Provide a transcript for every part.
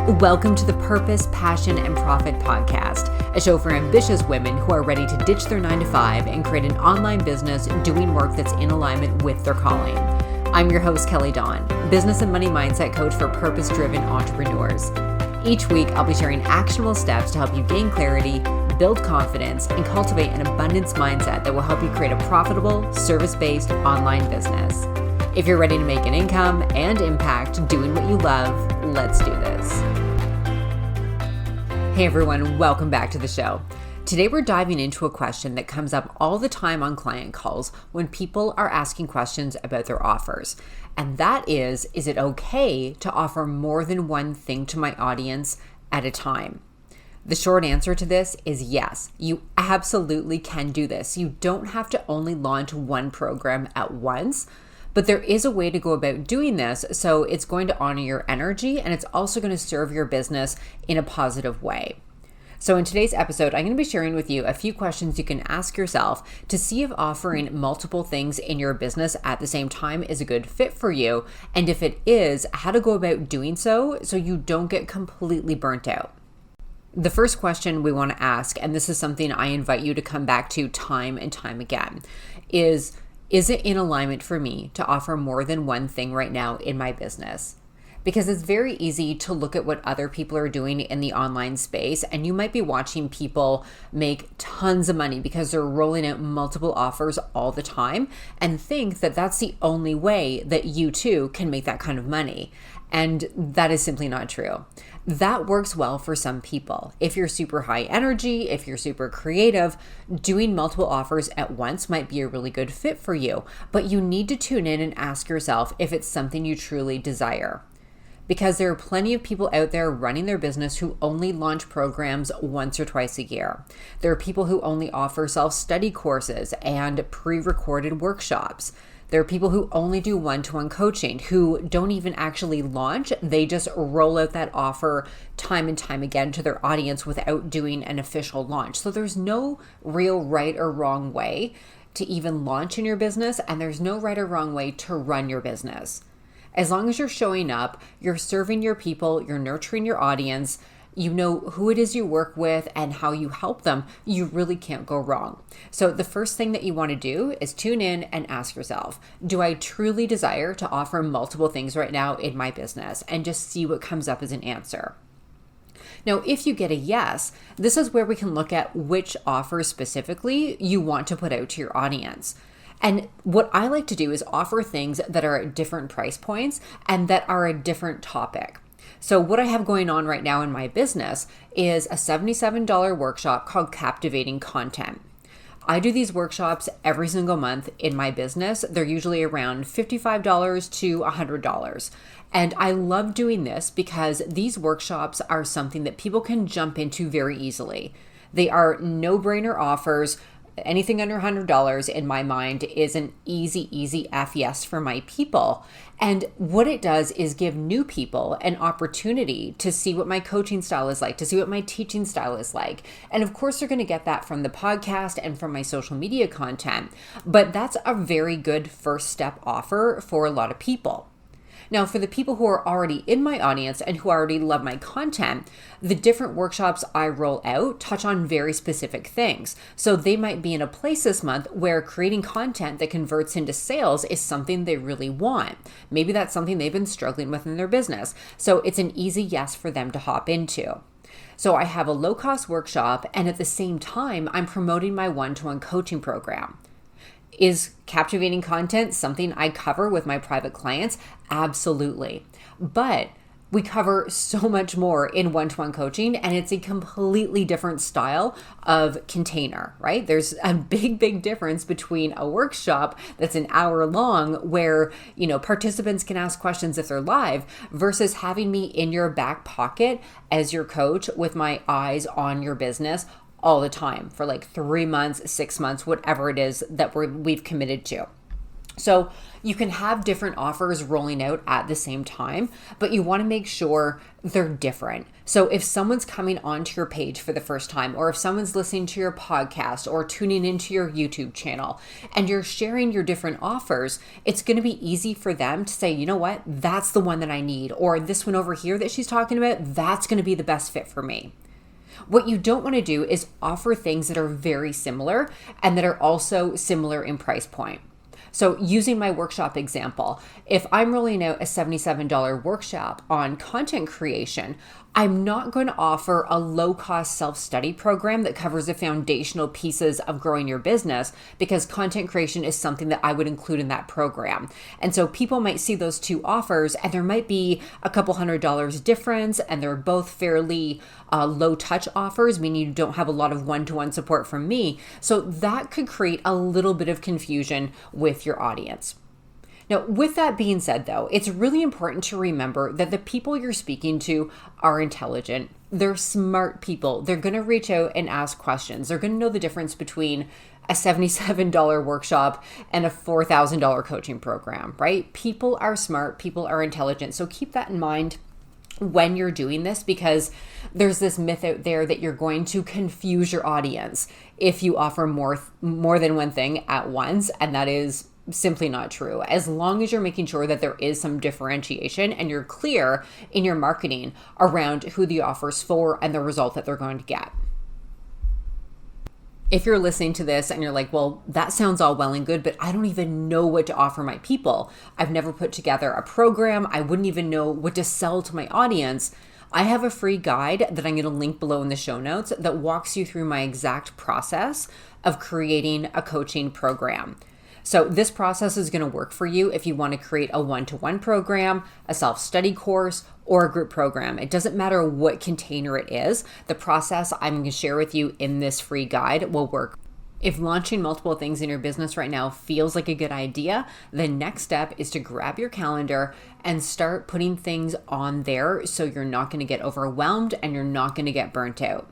Welcome to the Purpose, Passion, and Profit podcast, a show for ambitious women who are ready to ditch their 9-to-5 and create an online business doing work that's in alignment with their calling. I'm your host, Kelly Dawn, business and money mindset coach for purpose-driven entrepreneurs. Each week, I'll be sharing actionable steps to help you gain clarity, build confidence, and cultivate an abundance mindset that will help you create a profitable, service-based online business. If you're ready to make an income and impact doing what you love, let's do this. Hey everyone, welcome back to the show. Today we're diving into a question that comes up all the time on client calls when people are asking questions about their offers. And that is it okay to offer more than one thing to my audience at a time? The short answer to this is yes, you absolutely can do this. You don't have to only launch one program at once. But there is a way to go about doing this, so it's going to honor your energy and it's also going to serve your business in a positive way. So in today's episode, I'm going to be sharing with you a few questions you can ask yourself to see if offering multiple things in your business at the same time is a good fit for you. And if it is, how to go about doing so you don't get completely burnt out. The first question we want to ask, and this is something I invite you to come back to time and time again, is it in alignment for me to offer more than one thing right now in my business? Because it's very easy to look at what other people are doing in the online space, and you might be watching people make tons of money because they're rolling out multiple offers all the time and think that that's the only way that you too can make that kind of money. And that is simply not true. That works well for some people. If you're super high energy, if you're super creative, doing multiple offers at once might be a really good fit for you. But you need to tune in and ask yourself if it's something you truly desire. Because there are plenty of people out there running their business who only launch programs once or twice a year. There are people who only offer self-study courses and pre-recorded workshops. There are people who only do one-to-one coaching, who don't even actually launch. They just roll out that offer time and time again to their audience without doing an official launch. So there's no real right or wrong way to even launch in your business, and there's no right or wrong way to run your business. As long as you're showing up, you're serving your people, you're nurturing your audience, you know who it is you work with and how you help them, you really can't go wrong. So the first thing that you want to do is tune in and ask yourself, do I truly desire to offer multiple things right now in my business? And just see what comes up as an answer. Now, if you get a yes, this is where we can look at which offers specifically you want to put out to your audience. And what I like to do is offer things that are at different price points and that are a different topic. So what I have going on right now in my business is a $77 workshop called Captivating Content. I do these workshops every single month in my business. They're usually around $55 to $100. And I love doing this because these workshops are something that people can jump into very easily. They are no-brainer offers. Anything under $100 in my mind is an easy F yes for my people. And what it does is give new people an opportunity to see what my coaching style is like, to see what my teaching style is like. And of course, they're going to get that from the podcast and from my social media content. But that's a very good first step offer for a lot of people. Now, for the people who are already in my audience and who already love my content, the different workshops I roll out touch on very specific things. So they might be in a place this month where creating content that converts into sales is something they really want. Maybe that's something they've been struggling with in their business. So it's an easy yes for them to hop into. So I have a low-cost workshop, and at the same time, I'm promoting my one-to-one coaching program. Is captivating content something I cover with my private clients? Absolutely. But we cover so much more in one-to-one coaching, and it's a completely different style of container, right? There's a big difference between a workshop that's an hour long where, participants can ask questions if they're live versus having me in your back pocket as your coach with my eyes on your business all the time for like 3 months, 6 months, whatever it is that we've committed to. So you can have different offers rolling out at the same time, but you want to make sure they're different. So if someone's coming onto your page for the first time, or if someone's listening to your podcast or tuning into your YouTube channel and you're sharing your different offers, it's going to be easy for them to say, you know what, that's the one that I need, or this one over here that she's talking about, that's going to be the best fit for me. What you don't want to do is offer things that are very similar and that are also similar in price point. So using my workshop example, if I'm rolling out a $77 workshop on content creation, I'm not going to offer a low-cost self-study program that covers the foundational pieces of growing your business, because content creation is something that I would include in that program. And so people might see those two offers and there might be a couple $100 difference, and they're both fairly low-touch offers, meaning you don't have a lot of one-to-one support from me. So that could create a little bit of confusion with your audience. Now, with that being said, though, it's really important to remember that the people you're speaking to are intelligent. They're smart people. They're going to reach out and ask questions. They're going to know the difference between a $77 workshop and a $4,000 coaching program, right? People are smart. People are intelligent. So keep that in mind when you're doing this, because there's this myth out there that you're going to confuse your audience if you offer more than one thing at once, and that is simply not true. As long as you're making sure that there is some differentiation and you're clear in your marketing around who the offer's for and the result that they're going to get. If you're listening to this and you're like, well, that sounds all well and good, but I don't even know what to offer my people. I've never put together a program. I wouldn't even know what to sell to my audience. I have a free guide that I'm going to link below in the show notes that walks you through my exact process of creating a coaching program. So this process is going to work for you if you want to create a one-to-one program, a self-study course, or a group program. It doesn't matter what container it is. The process I'm going to share with you in this free guide will work. If launching multiple things in your business right now feels like a good idea, the next step is to grab your calendar and start putting things on there so you're not going to get overwhelmed and you're not going to get burnt out.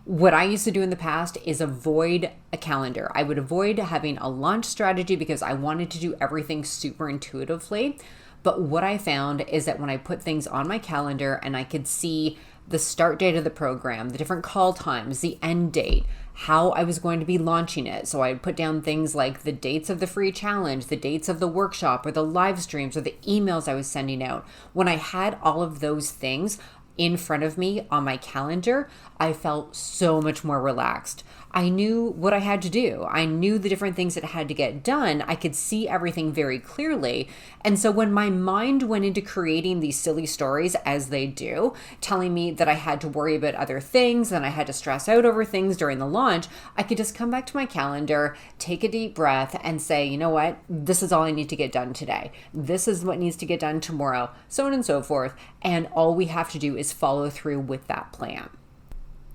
What I used to do in the past is avoid a calendar. I would avoid having a launch strategy because I wanted to do everything super intuitively. But what I found is that when I put things on my calendar and I could see the start date of the program, the different call times, the end date, how I was going to be launching it. So I'd put down things like the dates of the free challenge, the dates of the workshop, or the live streams, or the emails I was sending out. When I had all of those things in front of me on my calendar, I felt so much more relaxed. I knew what I had to do. I knew the different things that had to get done. I could see everything very clearly. And so when my mind went into creating these silly stories, as they do, telling me that I had to worry about other things and I had to stress out over things during the launch, I could just come back to my calendar, take a deep breath, and say, you know what? This is all I need to get done today. This is what needs to get done tomorrow, so on and so forth. And all we have to do is follow through with that plan.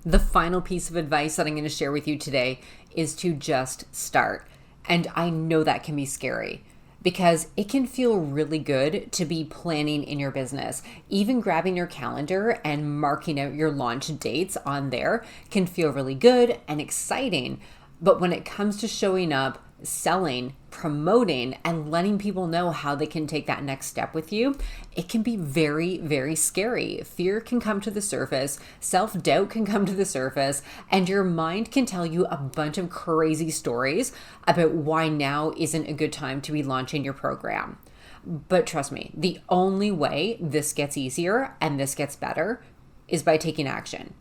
The final piece of advice that I'm going to share with you today is to just start. And I know that can be scary because it can feel really good to be planning in your business. Even grabbing your calendar and marking out your launch dates on there can feel really good and exciting. But when it comes to showing up, selling, promoting, and letting people know how they can take that next step with you, it can be very, very scary. Fear can come to the surface, self-doubt can come to the surface, and your mind can tell you a bunch of crazy stories about why now isn't a good time to be launching your program. But trust me, the only way this gets easier and this gets better is by taking action.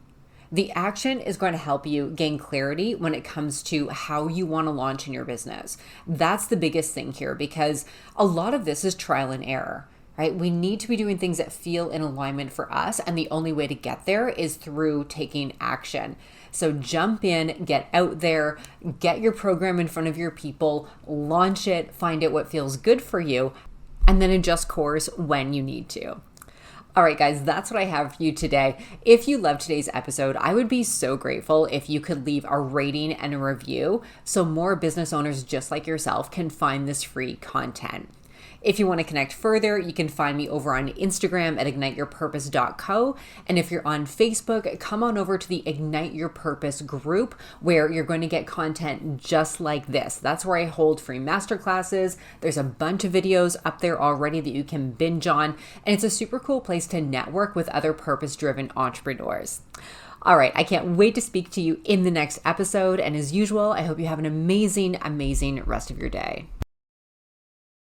The action is going to help you gain clarity when it comes to how you want to launch in your business. That's the biggest thing here, because a lot of this is trial and error, right? We need to be doing things that feel in alignment for us, and the only way to get there is through taking action. So jump in, get out there, get your program in front of your people, launch it, find out what feels good for you, and then adjust course when you need to. All right, guys, that's what I have for you today. If you loved today's episode, I would be so grateful if you could leave a rating and a review so more business owners just like yourself can find this free content. If you want to connect further, you can find me over on Instagram at igniteyourpurpose.co. And if you're on Facebook, come on over to the Ignite Your Purpose group where you're going to get content just like this. That's where I hold free masterclasses. There's a bunch of videos up there already that you can binge on. And it's a super cool place to network with other purpose-driven entrepreneurs. All right, I can't wait to speak to you in the next episode. And as usual, I hope you have an amazing, amazing rest of your day.